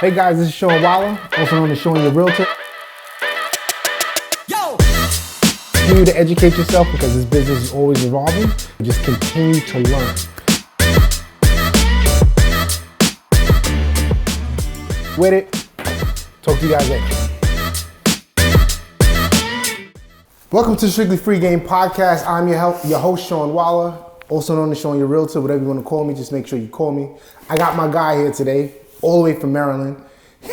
Hey guys, this is Sean Waller, also known as Sean Your Realtor. Continue to educate yourself because this business is always evolving. Just continue to learn. With it, talk to you guys later. Welcome to the Strictly Free Game Podcast. I'm your host, Sean Waller, also known as Sean Your Realtor. Whatever you want to call me, just make sure you call me. I got my guy here today, all the way from Maryland.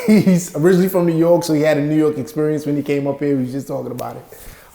He's originally from New York, so he had a New York experience when he came up here. We was just talking about it.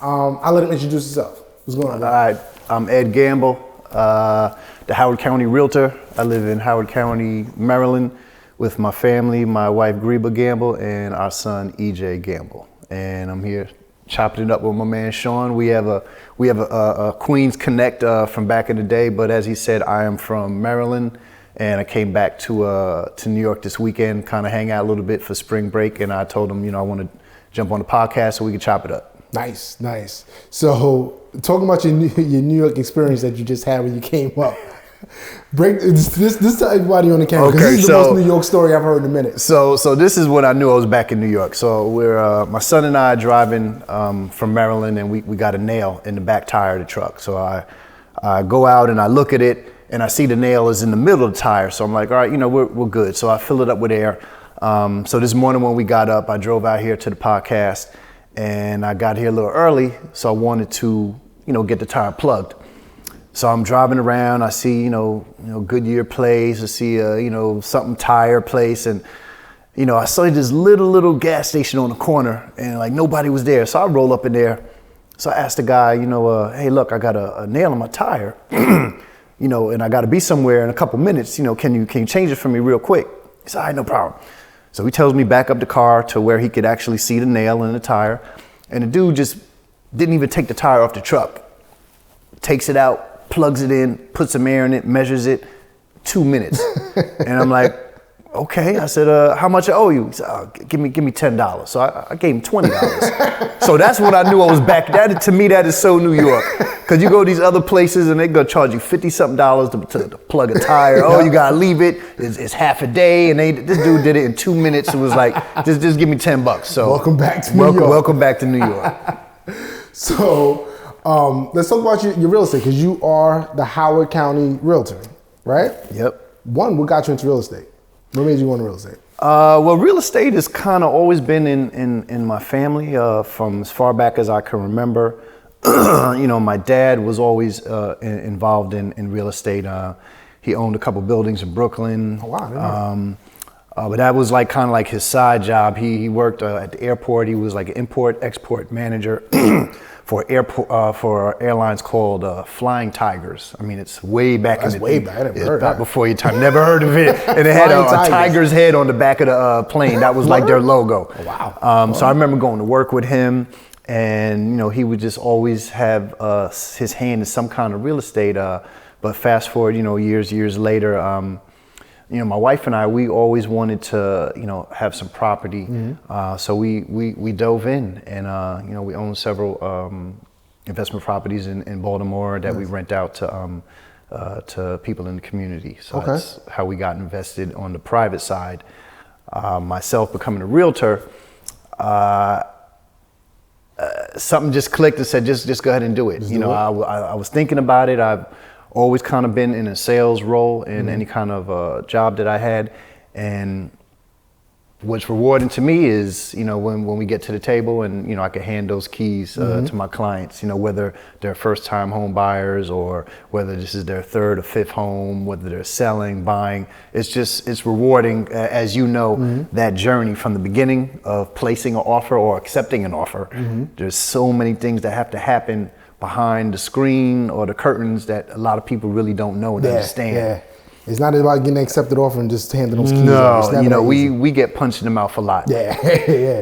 I'll let him introduce himself. What's going on? All right, I'm Ed Gamble, the Howard County Realtor. I live in Howard County, Maryland, with my family, my wife Greba Gamble, and our son EJ Gamble. And I'm here chopping it up with my man Sean. We have a Queens Connect from back in the day, but as he said, I am from Maryland, and I came back to New York this weekend, kind of hang out a little bit for spring break, and I told him, I want to jump on the podcast so we can chop it up. Nice. So, talking about your New York experience that you just had when you came up, break this to everybody on the camera, because this is the most New York story I've heard in a minute. So this is when I knew I was back in New York. So we're my son and I are driving from Maryland, and we got a nail in the back tire of the truck. So I go out and I look at it, and I see the nail is in the middle of the tire. So I'm like, all right, we're good. So I fill it up with air. So this morning when we got up, I drove out here to the podcast. And I got here a little early, so I wanted to, get the tire plugged. So I'm driving around, I see, Goodyear place, I see, something tire place, and, I saw this little gas station on the corner, and like nobody was there. So I roll up in there. So I asked the guy, hey, look, I got a nail in my tire, and I got to be somewhere in a couple minutes. Can you change it for me real quick? He said, all right, no problem. So he tells me back up the car to where he could actually see the nail in the tire. And the dude just didn't even take the tire off the truck. Takes it out, plugs it in, puts some air in it, measures it, 2 minutes. And I'm like, okay. I said, how much I owe you? He said, give me $10. So I gave him $20. So that's when I knew I was back. To me, that is so New York. Because you go to these other places and they're going to charge you $50-something to plug a tire. Oh, you got to leave it. It's half a day. And this dude did it in 2 minutes. It was like, just give me $10. So welcome back to New York. Welcome back to New York. So let's talk about your real estate, because you are the Howard County Realtor, right? Yep. What got you into real estate? What made you want real estate? Well, real estate has kind of always been in my family from as far back as I can remember. My dad was always involved in real estate. He owned a couple buildings in Brooklyn. Oh, wow. But that was kind of like his side job. He worked at the airport. He was like an import-export manager for airlines called Flying Tigers. I mean, it's way back in the way back. I never heard of that. Before your time. Never heard of it. And it had a tiger's head on the back of the plane. That was like their logo. Oh, wow. So I remember going to work with him, and he would just always have his hand in some kind of real estate. But fast forward, years later, my wife and I, we always wanted to, have some property. Mm-hmm. So we dove in, and we own several investment properties in Baltimore that we rent out to people in the community. So that's how we got invested on the private side. Myself becoming a realtor, something just clicked and said, just go ahead and do it. I was thinking about it. I've always kind of been in a sales role in any kind of job that I had. And what's rewarding to me is, when we get to the table and, I can hand those keys to my clients, whether they're first time home buyers or whether this is their third or fifth home, whether they're selling, buying. It's rewarding, as that journey from the beginning of placing an offer or accepting an offer. There's so many things that have to happen behind the screen or the curtains that a lot of people really don't know and understand. Yeah. It's not about getting accepted offer and just handing those keys. No, we get punched in the mouth a lot. Yeah.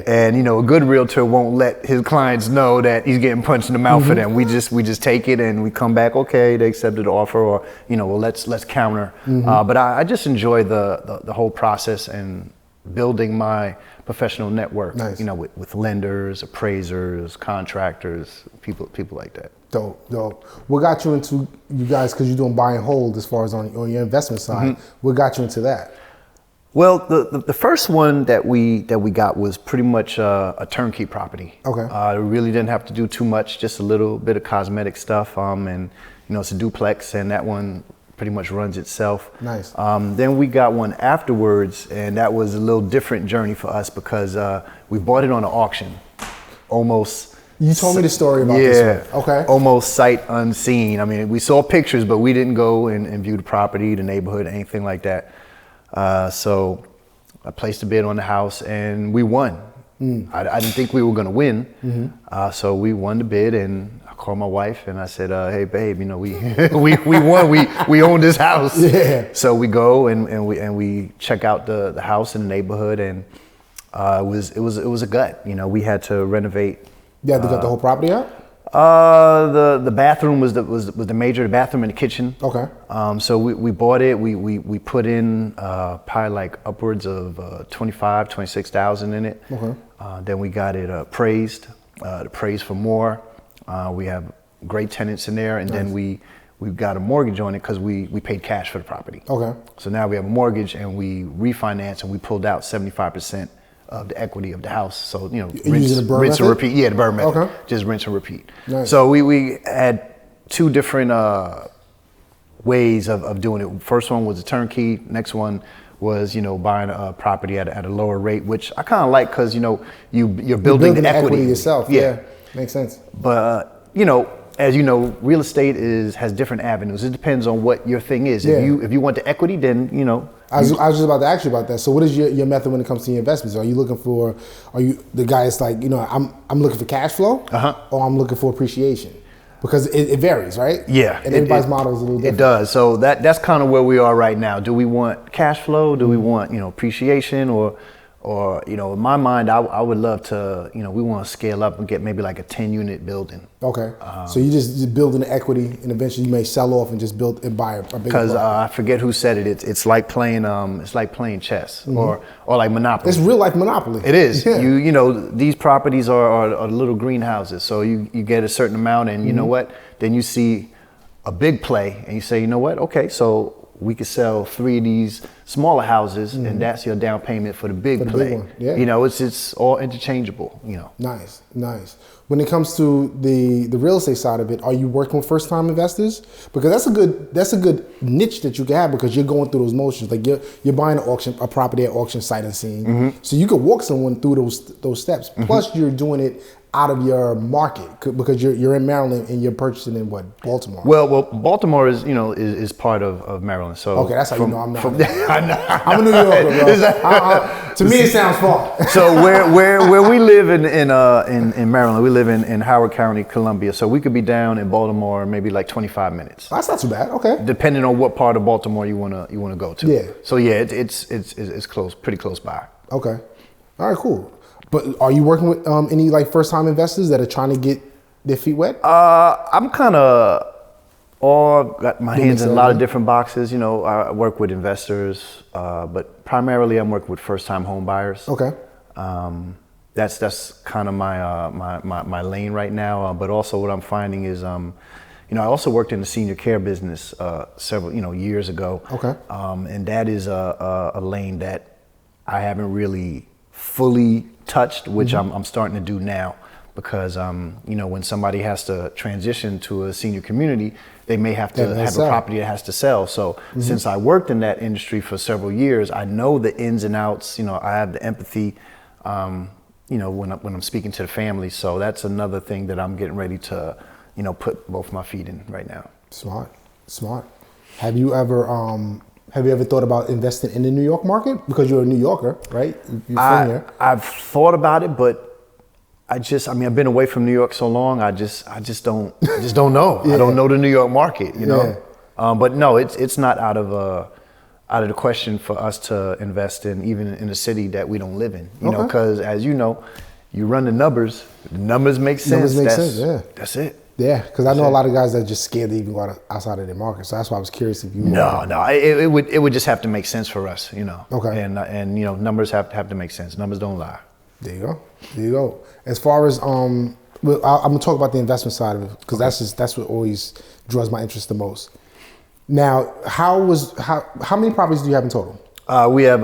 And a good realtor won't let his clients know that he's getting punched in the mouth for them. We just take it and we come back, okay, they accepted the offer, or well, let's counter. But I just enjoy the whole process and building my professional network. Nice. With lenders, appraisers, contractors, people like that. Dope. What got you into you guys, because you're doing buy and hold as far as on your investment side, what got you into that? Well, the first one that we got was pretty much a turnkey property. Okay. We really didn't have to do too much, just a little bit of cosmetic stuff. And it's a duplex, and that one pretty much runs itself. Nice. Then we got one afterwards, and that was a little different journey for us because we bought it on an auction, almost. You told me the story about this one. Okay. Almost sight unseen. I mean, we saw pictures, but we didn't go and view the property, the neighborhood, anything like that. So I placed a bid on the house and we won. I didn't think we were going to win. So we won the bid, and I called my wife and I said, hey babe, we won, we own this house. Yeah. So we go and we check out the house in the neighborhood, and it was a gut. We had to renovate. You had to get the whole property out? The bathroom was the major, the bathroom and the kitchen. Okay. So we bought it. We put in probably like upwards of 26,000 in it. Okay. Then we got it appraised for more. We have great tenants in there, and then we got a mortgage on it because we paid cash for the property. Okay. So now we have a mortgage, and we refinanced, and we pulled out 75% of the equity of the house. So, rinse and repeat. Yeah, the burn method. Okay. Just rinse and repeat. Nice. So we had two different ways of doing it. First one was a turnkey. Next one was, buying a property at a lower rate, which I kind of like because, you're building the equity yourself. Yeah. Makes sense. But, as you know, real estate has different avenues. It depends on what your thing is. Yeah. If you want the equity, then, I was just about to ask you about that. So what is your method when it comes to your investments? Are you the guy that's like, I'm looking for cash flow, or I'm looking for appreciation? Because it varies, right? Yeah. And everybody's model is a little different. It does. So that's kind of where we are right now. Do we want cash flow? Do we want, appreciation? Or in my mind, I would love to, we want to scale up and get maybe like a 10-unit building. Okay. So you just building the equity, and eventually you may sell off and just build and buy a bigger. Because I forget who said it. It's like playing chess or like Monopoly. It's real life Monopoly. It is. Yeah. These properties are little greenhouses. So you get a certain amount, and you know what? Then you see a big play, and you say, you know what? Okay, so we could sell 3 of these smaller houses, and that's your down payment for the big play. Big one. Yeah. It's all interchangeable. Nice. When it comes to the real estate side of it, are you working with first time investors? Because that's a good niche that you can have, because you're going through those motions. Like you're buying a property at auction sight unseen, so you could walk someone through those steps. Plus, you're doing it out of your market because you're in Maryland and you're purchasing in Baltimore. Well, Baltimore is part of Maryland. So okay, that's how you know I'm not. I'm a New Yorker, bro. To me, it sounds far. So where we live in Maryland, we live in Howard County, Columbia. So we could be down in Baltimore maybe like 25 minutes. That's not too bad. Okay. Depending on what part of Baltimore you wanna go to. Yeah. So yeah, it's close, pretty close by. Okay. All right, cool. But are you working with any like first time investors that are trying to get their feet wet? I'm kind of got my hands in a lot of different boxes. I work with investors, but primarily I'm working with first time home buyers. Okay. That's kind of my lane right now. But also what I'm finding is, I also worked in the senior care business several years ago. Okay. And that is a lane that I haven't really fully touched, which I'm starting to do now, because when somebody has to transition to a senior community, they may have to have a property that has to sell. So since I worked in that industry for several years, I know the ins and outs. I have the empathy, when I'm speaking to the family. So that's another thing that I'm getting ready to, put both my feet in right now. Smart. Have you ever thought about investing in the New York market? Because you're a New Yorker, right? You're from here. I've thought about it, but I've been away from New York so long. I just don't know. Yeah. I don't know the New York market, Yeah. But no, it's not out of the question for us to invest even in a city that we don't live in. Because as you know, you run the numbers make sense. Yeah. That's it. Yeah, because I know a lot of guys that are just scared to even go outside of their market. So that's why I was curious if you. No, it would just have to make sense for us, Okay. And numbers have to make sense. Numbers don't lie. There you go. As far as I'm gonna talk about the investment side of it, because that's what always draws my interest the most. Now, how many properties do you have in total? We have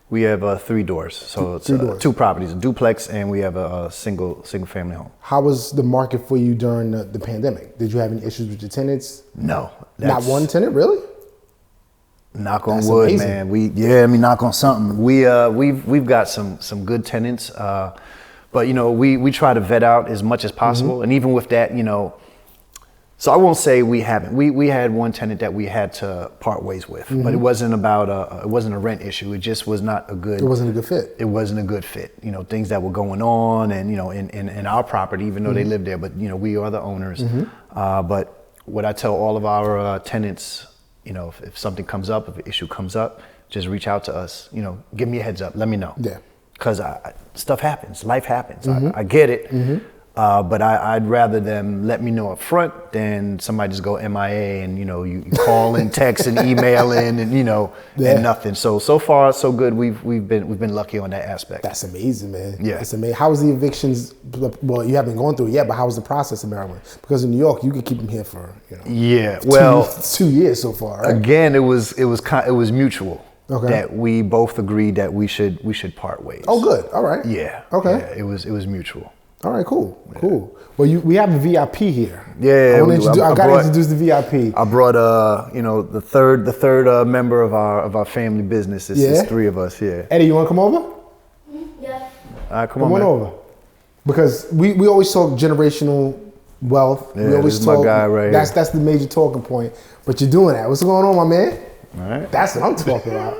we have 3 doors. So it's 3 doors. 2 properties, a duplex, and we have a single family home. How was the market for you during the pandemic? Did you have any issues with your tenants? No, Not one tenant, really? Knock on That's wood, amazing. man. Knock on something. We've got some good tenants, but we try to vet out as much as possible, and even with that, so I won't say we haven't. We had one tenant that we had to part ways with, but it wasn't a rent issue. It just was not a good. It wasn't a good fit. It wasn't a good fit. Things that were going on, and in our property, even though they live there, but we are the owners. But what I tell all of our tenants, if something comes up, if an issue comes up, just reach out to us. Give me a heads up. Let me know. Yeah. Because stuff happens. Life happens. I get it. But I'd rather them let me know up front than somebody just go MIA and you call and text and email in and and nothing. So far so good. We've been lucky on that aspect. That's amazing, man. Yeah. That's amazing. How was the evictions? Well, you haven't gone through it yet, but how was the process in Maryland? Because in New York, you could keep them here for Yeah. Well, 2 years so far, right? again, it was mutual. Okay. That we both agreed that we should part ways. Oh, good. All right. Yeah. Okay. Yeah, it was mutual. All right, cool. Well, we have a VIP here. Yeah, I gotta introduce the VIP. I brought the third member of our family business. It's 3 of us. Yeah. Eddie, you want to come over? Yeah. All right, come Come on, on man. over. Because we always talk generational wealth. Yeah, we always this is my guy right here. That's the major talking point. But you're doing that. What's going on, my man? All right. That's what I'm talking about.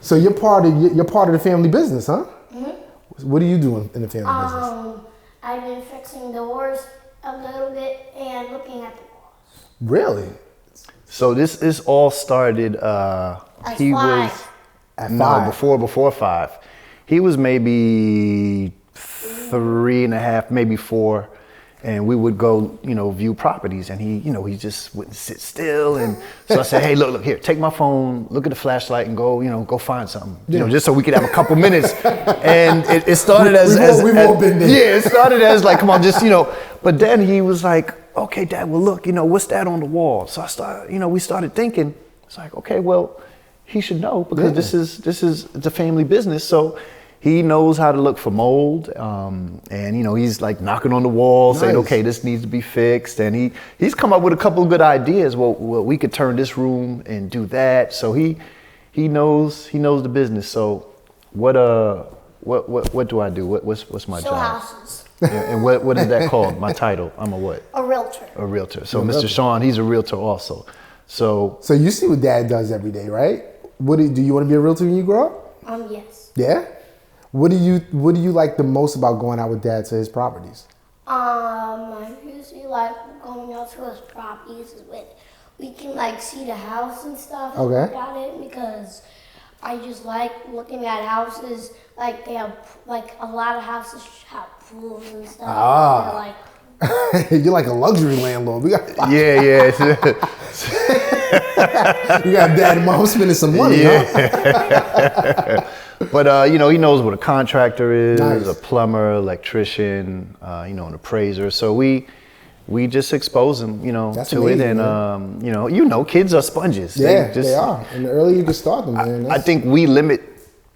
So you're part of the family business, huh? What are you doing in the family business? I've been fixing doors a little bit and looking at the walls. Really? So this all started. He 5. was At no 5? before 5. He was maybe 3.5, maybe 4. And we would go, view properties, and he just wouldn't sit still. And so I said, hey, look here, take my phone, look at the flashlight, and go find something, just so we could have a couple minutes. And it started we've all been there. Yeah, it started as like, come on, just But then he was like, okay, Dad, well look, what's that on the wall? So I started, we started thinking. It's like, okay, well, he should know because this is the family business, so. He knows how to look for mold, and he's like knocking on the wall, saying, "Okay, this needs to be fixed." And he's come up with a couple of good ideas. Well, we could turn this room and do that. So he knows the business. So what do I do? What's my Show job? houses. Yeah, and what is that called? My title? I'm a what? A realtor. A realtor. So Mr. Sean, he's a realtor also. So you see what Dad does every day, right? Do you want to be a realtor when you grow up? Yes. Yeah. What do you like the most about going out with Dad to his properties? I usually like going out to his properties when we can see the house and stuff Okay. about it because I just like looking at houses. Like they have a lot of houses have pools and stuff. Ah. You're like a luxury landlord. We got yeah. you got Dad and Mom spending some money, huh? But he knows what a contractor is, Nice. a plumber, electrician, an appraiser. So we just expose them, That's to it, amazing, and kids are sponges. Yeah, they are. And the earlier you can start them, man. I think we limit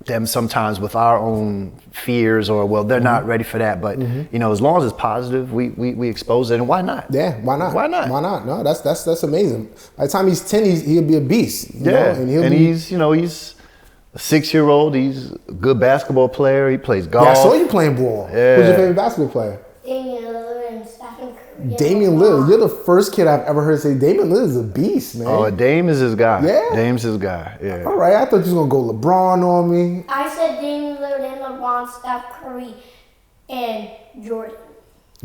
them sometimes with our own fears, or they're not ready for that. But as long as it's positive, we expose it, and why not? Yeah, why not? Why not? Why not? No, that's amazing. By the time he's 10, he'll be a beast. you know, and he's a 6-year-old. He's a good basketball player. He plays golf. Yeah, I saw you playing ball. Yeah. Who's your favorite basketball player? Damian Lillard and Stephen Curry. Damian Lillard. You're the first kid I've ever heard say Damian Lillard is a beast, man. Oh, Dame is his guy. Yeah? Dame's his guy. Yeah. All right, I thought you was gonna go LeBron on me. I said Damian Lillard and LeBron, Steph Curry, and Jordan.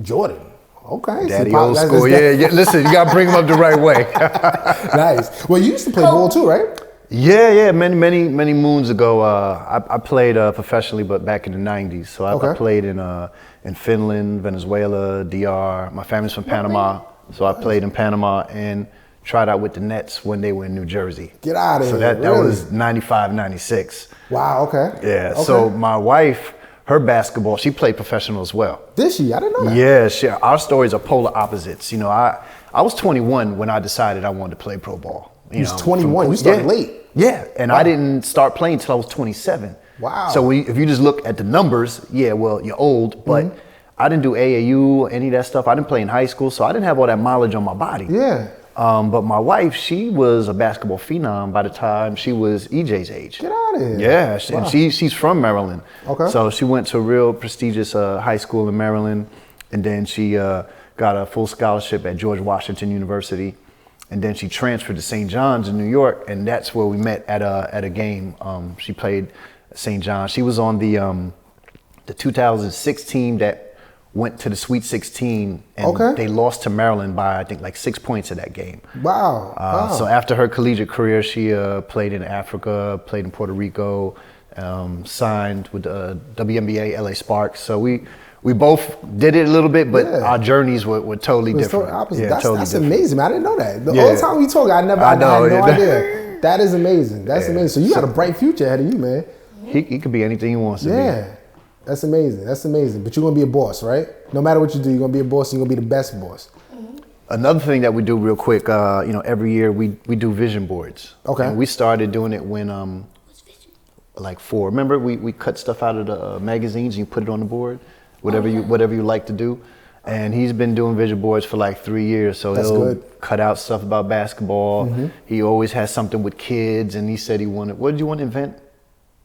Jordan. Okay. Daddy See, Pop, old that's- school. that's- Yeah. Listen, you gotta bring him up the right way. Nice. Well, you used to play ball too, right? Yeah. Many moons ago, I played professionally, but back in the '90s. So I Okay. played in Finland, Venezuela, DR. My family's from Panama, so I played in Panama and tried out with the Nets when they were in New Jersey. Get out of So here. that Really? was '95, '96. Wow. Okay. Yeah. Okay. So my wife, her basketball, she played professional as well. Did she? I didn't know that. Yeah, our stories are polar opposites. I was 21 when I decided I wanted to play pro ball. You was 21. You started late. Yeah, and I didn't start playing till I was 27. Wow. So if you just look at the numbers, yeah, well, you're old, but I didn't do AAU, any of that stuff. I didn't play in high school, so I didn't have all that mileage on my body. Yeah. But my wife, she was a basketball phenom by the time she was EJ's age. Get out of here. Yeah, Wow. and she's from Maryland. Okay. So she went to a real prestigious high school in Maryland, and then she got a full scholarship at George Washington University, and then she transferred to St. John's in New York, and that's where we met at a game. She played St. John's. She was on the 2006 team that went to the Sweet 16, and they lost to Maryland by, I think, like 6 points in that game. Wow. Wow. So after her collegiate career, she played in Africa, played in Puerto Rico, signed with the WNBA LA Sparks. So we both did it a little bit, but our journeys were totally different. Opposite. Yeah, That's amazing, man. I didn't know that. All the time we talk, I had no idea. That is amazing. That's amazing. So you got a bright future ahead of you, man. He could be anything he wants to be. Yeah. That's amazing. That's amazing. But you're gonna be a boss, right? No matter what you do, you're gonna be a boss. And you're gonna be the best boss. Another thing that we do real quick, every year we do vision boards. Okay. And we started doing it when like remember we cut stuff out of the magazines and you put it on the board, whatever you like to do. And he's been doing vision boards for like 3 years. So he'll cut out stuff about basketball. He always has something with kids, and he said what did you want to invent?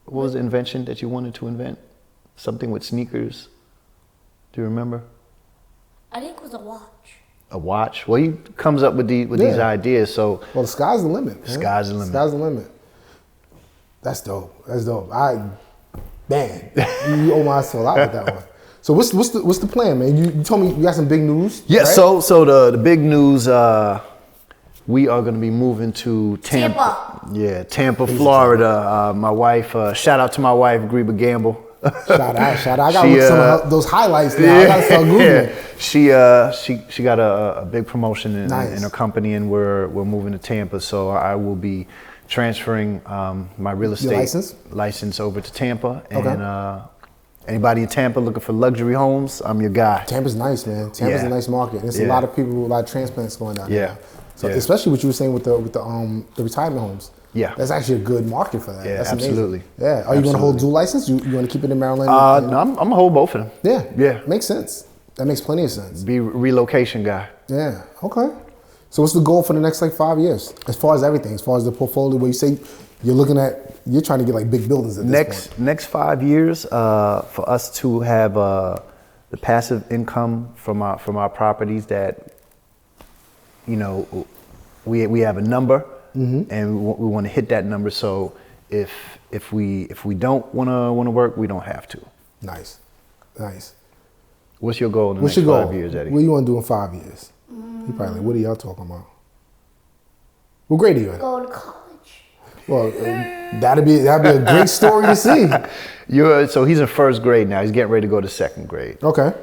What was the invention that you wanted to invent? Something with sneakers. Do you remember? I think it was a watch. A watch? Well, he comes up with these ideas. So the sky's the limit. Man. Sky's the limit. Sky's the limit. That's dope. That's dope. You owe my soul out with that one. So what's the plan, man? You told me you got some big news. Yeah. Right? So the big news. We are going to be moving to Tampa. Yeah, Tampa, Florida. My wife. Shout out to my wife, Greba Gamble. Shout out. I got some of those highlights now. I got to start Googling. She got a big promotion in her company, and we're moving to Tampa. So I will be transferring my real estate license over to Tampa. And anybody in Tampa looking for luxury homes, I'm your guy. Tampa's nice, man. Tampa's a nice market. There's a lot of people, a lot of transplants going down there. So especially what you were saying with the retirement homes. Yeah, that's actually a good market for that. Yeah, that's absolutely. Amazing. Yeah, are you going to hold dual license? You want to keep it in Maryland? No, I'm gonna hold both of them. Yeah, makes sense. That makes plenty of sense. Be relocation guy. Yeah. Okay. So what's the goal for the next 5 years, as far as everything, as far as the portfolio? Where you say you're trying to get like big buildings at this point. Next 5 years, for us to have the passive income from our properties that, we have a number. And we want to hit that number. So if we don't want to work, we don't have to. Nice. What's your goal in the next 5 years, Eddie? What do you want to do in 5 years? You probably like, what are y'all talking about? What grade are you in? Go to college. Well, that'd be a great story to see. So he's in first grade now. He's getting ready to go to second grade. Okay.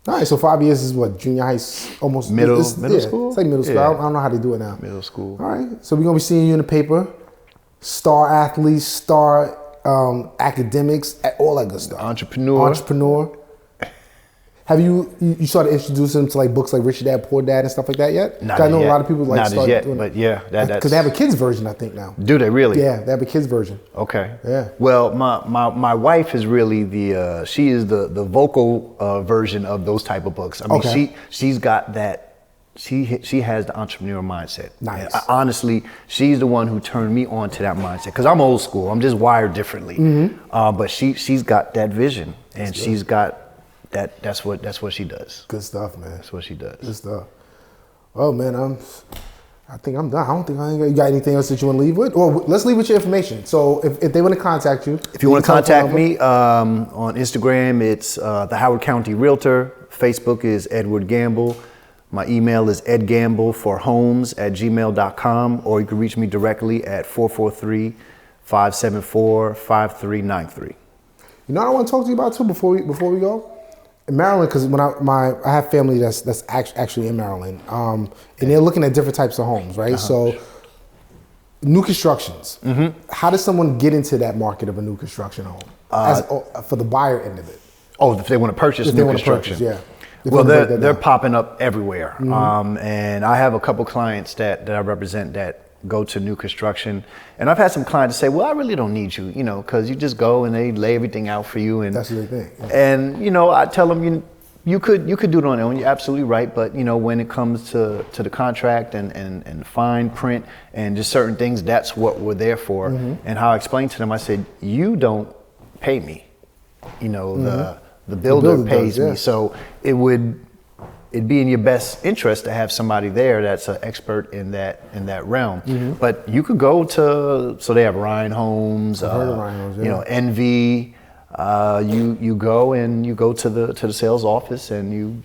All right, so 5 years is what, junior high, almost middle school? It's like middle school. I don't know how they do it now. Middle school. All right, so we're going to be seeing you in the paper. Star athletes, star academics, all that good stuff. Entrepreneur. Have you started introducing them to like books like Rich Dad, Poor Dad and stuff like that yet? Not I know yet. a lot of people like start doing but yeah, that's because they have a kids version, I think now. Do they really? Yeah, they have a kids version. Okay. Yeah. Well, my wife is really she is the vocal version of those type of books. I mean, she's got that. She has the entrepreneurial mindset. Nice. Honestly, she's the one who turned me on to that mindset because I'm old school. I'm just wired differently. But she's got that vision, and she's got. That's what she does. Good stuff, man. That's what she does. Good stuff. Oh man, I think I'm done. I don't think you got anything else that you want to leave with. Well, let's leave with your information. So if they want to contact you, if you want to contact me on Instagram, it's the Howard County Realtor. Facebook is Edward Gamble. My email is edgambleforhomes@gmail.com, or you can reach me directly at 443-574-5393. You know what I want to talk to you about too before we go? In Maryland, because when I have family that's actually in Maryland, and they're looking at different types of homes, right? So new constructions. How does someone get into that market of a new construction home for the buyer end of it? Oh, if they want to purchase new construction. Well, they're popping up everywhere. And I have a couple clients that I represent that go to new construction. And I've had some clients say, well, I really don't need you, because you just go and they lay everything out for you. And That's what they think. And, I tell them, you could do it on your own. You're absolutely right. But, when it comes to the contract and fine print and just certain things, that's what we're there for. And how I explained to them, I said, you don't pay me. The builder pays me. So it'd be in your best interest to have somebody there that's an expert in that realm. But you could go so they have Ryan Homes, Envy. You go to the sales office and you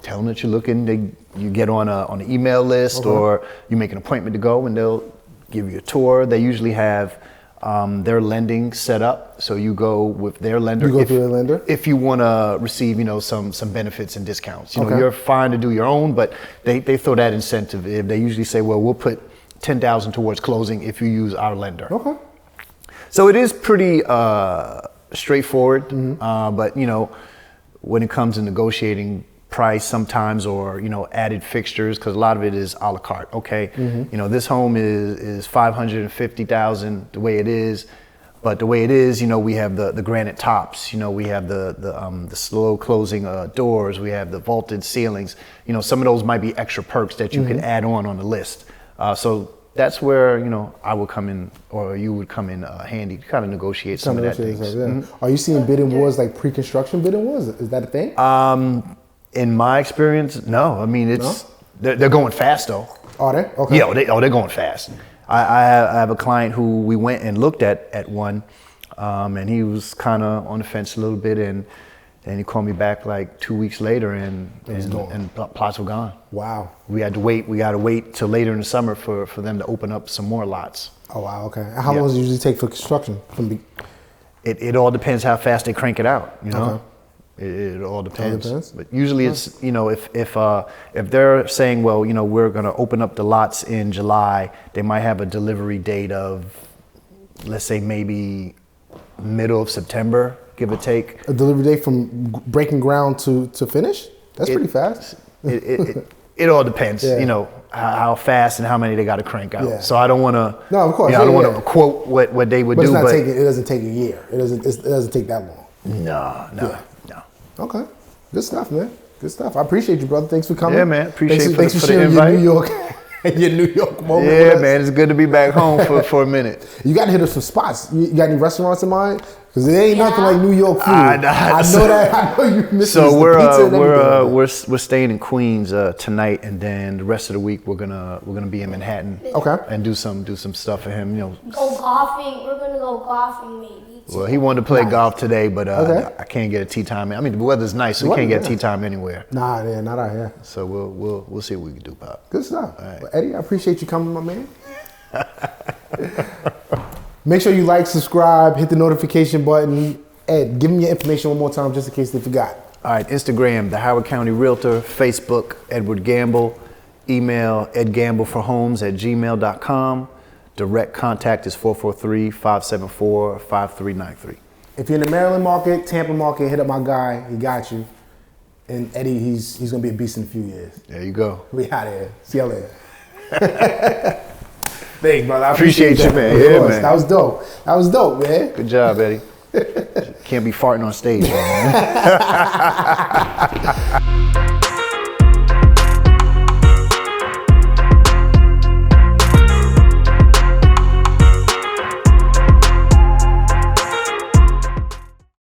tell them that you're looking. You get on an email list, or you make an appointment to go, and they'll give you a tour. They usually have their lending set up, so you go with their lender. You go through their lender? If you want to receive, some benefits and discounts. You're fine to do your own, but they throw that incentive. They usually say, well, we'll put $10,000 towards closing if you use our lender. Okay. So it is pretty straightforward, but when it comes to negotiating price sometimes, or added fixtures, because a lot of it is a la carte. Okay, this home is $550,000 the way it is, but the way it is, we have the granite tops, we have the slow closing doors, we have the vaulted ceilings. Some of those might be extra perks that you can add on the list. So that's where I would come in, or you would come in handy to kind of negotiate some of that things. Are you seeing bidding wars, like pre-construction bidding wars? Is that a thing? In my experience, no. I mean, they're going fast though. Are they? Okay. Yeah, they're going fast. I have a client who we went and looked at one, and he was kind of on the fence a little bit, and he called me back like 2 weeks later, and plots were gone. Wow. We had to wait. We got to wait till later in the summer for them to open up some more lots. Oh wow. Okay. And how long does it usually take for construction? It all depends how fast they crank it out. Okay. It all depends. But usually it's, if they're saying, well, we're going to open up the lots in July, they might have a delivery date of, let's say, maybe middle of September, give or take. A delivery date from breaking ground to finish? That's pretty fast. It all depends, how fast and how many they got to crank out. Yeah. So I don't want to. No, of course. I don't want to quote what they would do. But it doesn't take a year. It doesn't take that long. No. Okay. Good stuff, man. Good stuff. I appreciate you, brother. Thanks for coming. Yeah, man. Appreciate thanks for the sharing invite. your New York moment. Yeah, man. It's good to be back home for a minute. You got to hit up some spots. You got any restaurants in mind? Because there ain't nothing like New York food. I know that. I know you miss so the pizza and everything. We're staying in Queens tonight, and then the rest of the week we're gonna be in Manhattan. Okay. And do some stuff for him. Go golfing. We're gonna go golfing maybe. Well, he wanted to play golf today, but I can't get a tee time. I mean, the weather's nice, so we can't get a tee time anywhere. Nah, yeah, not out here. So we'll see what we can do, Pop. Good stuff. Right. Well, Eddie, I appreciate you coming, my man. Make sure you like, subscribe, hit the notification button. Ed, give me your information one more time just in case they forgot. All right, Instagram, the Howard County Realtor. Facebook, Edward Gamble. Email, edgambleforhomes@gmail.com. Direct contact is 443-574-5393. If you're in the Maryland market, Tampa market, hit up my guy. He got you. And Eddie, he's going to be a beast in a few years. There you go. We out of here. See y'all later. Thanks, brother. I appreciate you, man. Yeah, man. That was dope, man. Good job, Eddie. Can't be farting on stage, man.